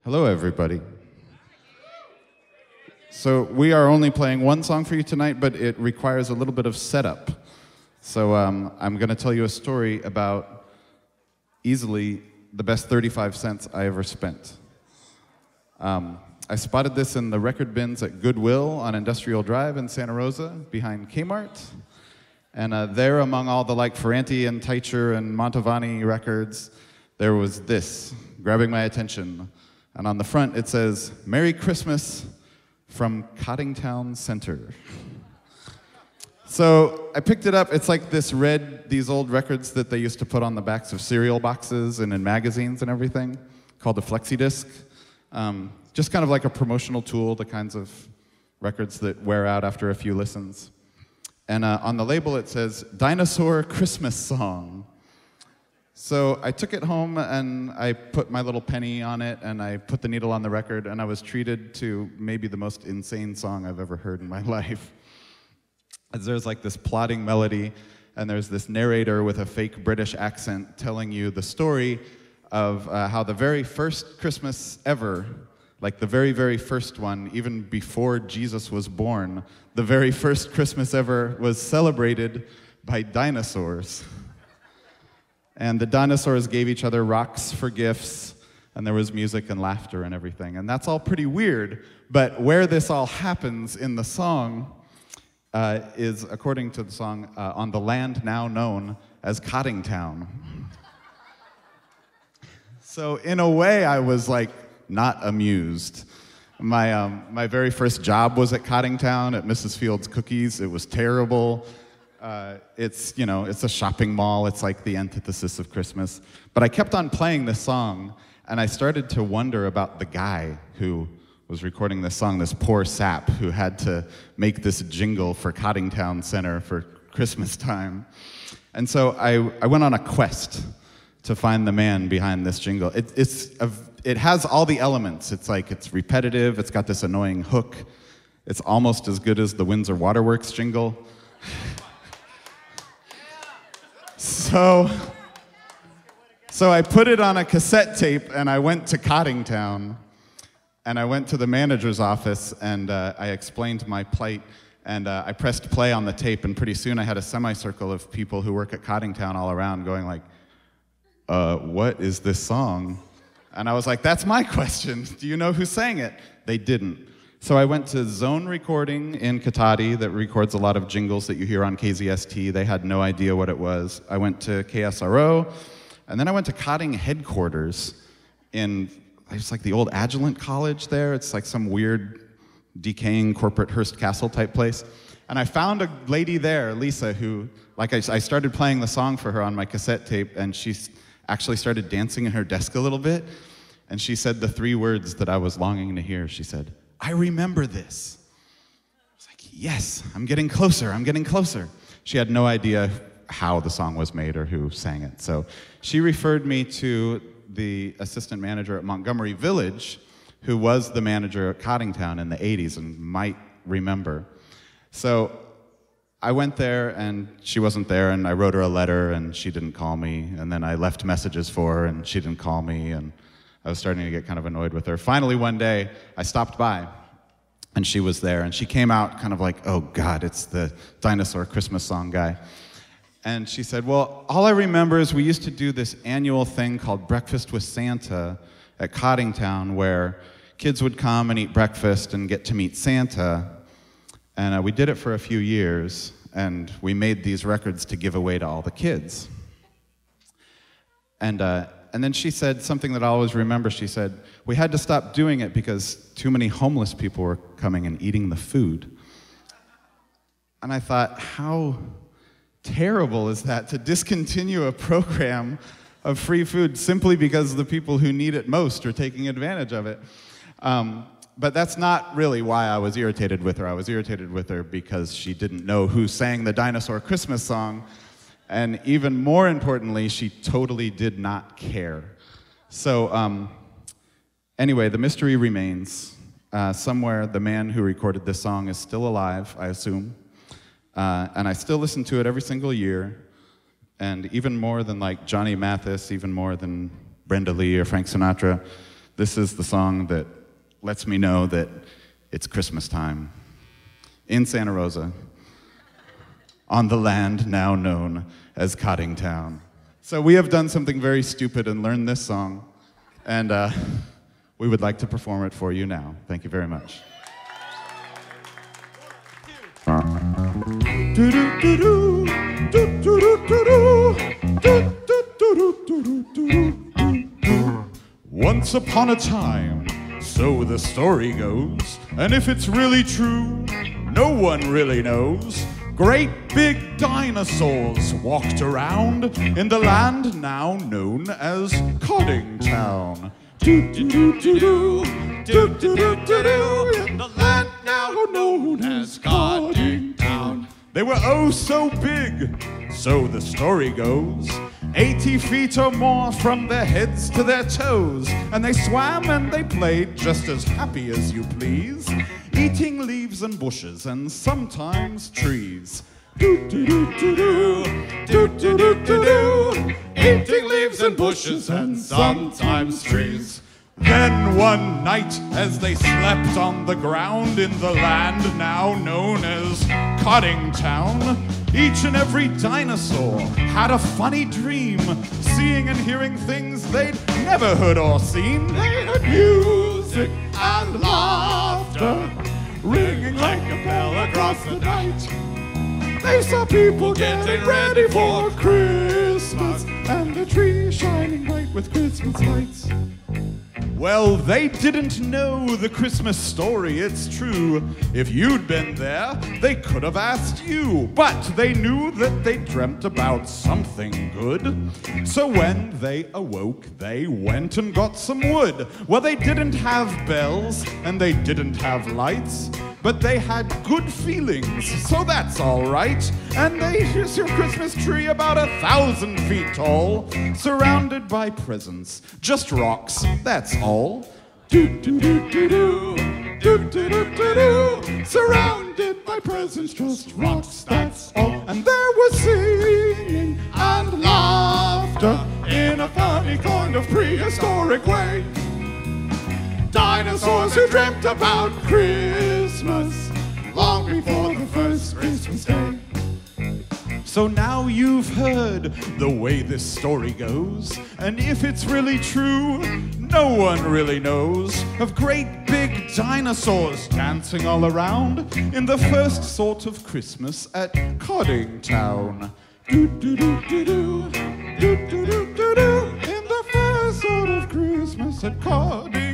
Hello, everybody. So we are only playing one song for you tonight, but it requires a little bit of setup. So I'm going to tell you a story about easily the best 35 cents I ever spent. I spotted this in the record bins at Goodwill on Industrial Drive in Santa Rosa, behind Kmart. And there, among all the Ferranti and Teicher and Mantovani records, there was this, grabbing my attention. And on the front, it says, "Merry Christmas from Cottingtown Center." So I picked it up. It's like these old records that they used to put on the backs of cereal boxes and in magazines and everything, called a flexi disc. Just kind of like a promotional tool, the kinds of records that wear out after a few listens. And on the label, it says, "Dinosaur Christmas Song." So I took it home and I put my little penny on it and I put the needle on the record and I was treated to maybe the most insane song I've ever heard in my life. As there's this plodding melody and there's this narrator with a fake British accent telling you the story of how the very first Christmas ever, the very, very first one, even before Jesus was born, the very first Christmas ever was celebrated by dinosaurs. And the dinosaurs gave each other rocks for gifts, and there was music and laughter and everything. And that's all pretty weird, but where this all happens in the song is, according to the song, on the land now known as Cottingtown. So in a way, I was not amused. My very first job was at Cottingtown at Mrs. Field's Cookies. It was terrible. It's a shopping mall. It's like the antithesis of Christmas. But I kept on playing this song, and I started to wonder about the guy who was recording this song, this poor sap who had to make this jingle for Cottingtown Center for Christmas time. And so I went on a quest to find the man behind this jingle. It has all the elements. It's repetitive. It's got this annoying hook. It's almost as good as the Windsor Waterworks jingle. So I put it on a cassette tape and I went to Cottingtown and I went to the manager's office and I explained my plight and I pressed play on the tape and pretty soon I had a semicircle of people who work at Cottingtown all around going what is this song? And I was like, that's my question. Do you know who sang it? They didn't. So I went to Zone Recording in Katati that records a lot of jingles that you hear on KZST. They had no idea what it was. I went to KSRO, and then I went to Cotting headquarters in, it's the old Agilent College there. It's some weird, decaying corporate Hearst Castle type place. And I found a lady there, Lisa, who, I started playing the song for her on my cassette tape, and she actually started dancing in her desk a little bit, and she said the three words that I was longing to hear. She said, "I remember this." I was like, yes, I'm getting closer, I'm getting closer. She had no idea how the song was made or who sang it. So she referred me to the assistant manager at Montgomery Village, who was the manager at Cottingtown in the 80s and might remember. So I went there and she wasn't there and I wrote her a letter and she didn't call me. And then I left messages for her and she didn't call me and I was starting to get kind of annoyed with her. Finally, one day, I stopped by, and she was there, and she came out kind of oh God, it's the Dinosaur Christmas Song guy. And she said, well, all I remember is we used to do this annual thing called Breakfast with Santa at Cottingtown, where kids would come and eat breakfast and get to meet Santa. And we did it for a few years, and we made these records to give away to all the kids. And then she said something that I always remember. She said, we had to stop doing it because too many homeless people were coming and eating the food. And I thought, how terrible is that to discontinue a program of free food simply because the people who need it most are taking advantage of it? But that's not really why I was irritated with her. I was irritated with her because she didn't know who sang the Dinosaur Christmas Song. And even more importantly, she totally did not care. So anyway, the mystery remains. Somewhere, the man who recorded this song is still alive, I assume. And I still listen to it every single year. And even more than Johnny Mathis, even more than Brenda Lee or Frank Sinatra, This is the song that lets me know that it's Christmas time in Santa Rosa, on the land now known as Coddingtown. So we have done something very stupid and learned this song, and we would like to perform it for you now. Thank you very much. Once upon a time, so the story goes, and if it's really true, no one really knows. Great big dinosaurs walked around in the land now known as Coddingtown. In the land now known as Coddingtown. They were oh so big, so the story goes, 80 feet or more from their heads to their toes, and they swam and they played just as happy as you please, eating leaves and bushes and sometimes trees. Eating leaves and bushes and sometimes trees. Then one night, as they slept on the ground in the land now known as Coddingtown, each and every dinosaur had a funny dream, seeing and hearing things they'd never heard or seen. They heard music and laughter ringing like a bell across the night. They saw people getting ready for Christmas and the tree shining bright with Christmas lights. Well, they didn't know the Christmas story, it's true. If you'd been there, they could have asked you. But they knew that they dreamt about something good. So when they awoke, they went and got some wood. Well, they didn't have bells, and they didn't have lights, but they had good feelings, so that's all right. And here's your Christmas tree about 1,000 feet tall, surrounded by presents, just rocks, that's all. Surrounded by presents, just rocks, that's all. And there was singing and laughter in a funny kind of prehistoric way. Dinosaurs who dreamt about Christmas long before the first Christmas day. So now you've heard the way this story goes, and if it's really true, no one really knows of great big dinosaurs dancing all around in the first sort of Christmas at Coddingtown. In the first sort of Christmas at Coddingtown.